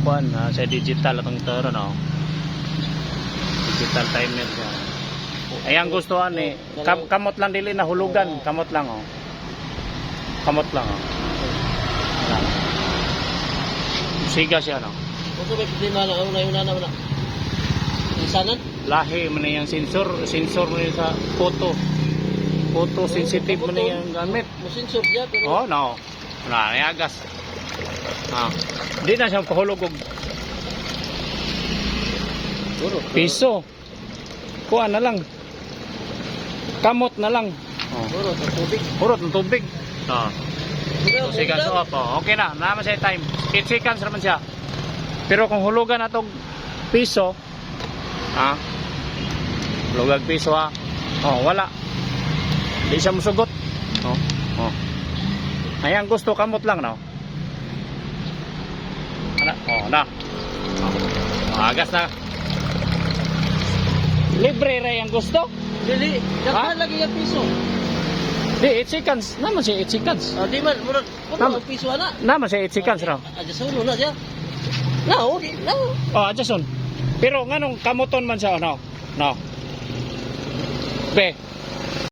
kuan sa digital atong taro no. Digital timer siya. Ayang gustuhan ni kamot lang dili na hulugan, kamot lang oh. Kamot lang oh. Wala. Siga siya no. Kung may problema na una na wala. Isanan? Lahi man yung sensor mo sa photo sensitive man yung gamit. Mo sensor siya pero Oh no. Wala na agas. Di na siya kahulog og piso. Kuha na lang. Kamot na lang. Puro sa tubig. Purot ng tubig. Siga so po. Okay na, naman siya time. 8 seconds naman siya. Pero kung hulugan na tong piso, hulugan piso wala. Di siya musugot. Ayan gusto kamot lang no. Agas na. Libre ra yang gusto? Dili, daghan lagi yung piso. Di 8 seconds. Naman siya 8 seconds. Di man, murag ang piso ana. Naman siya 8 seconds raw. Aja sa ulo na siya. No, di, no. Adjuston. Pero nganong kamoton man siya no. No. Be,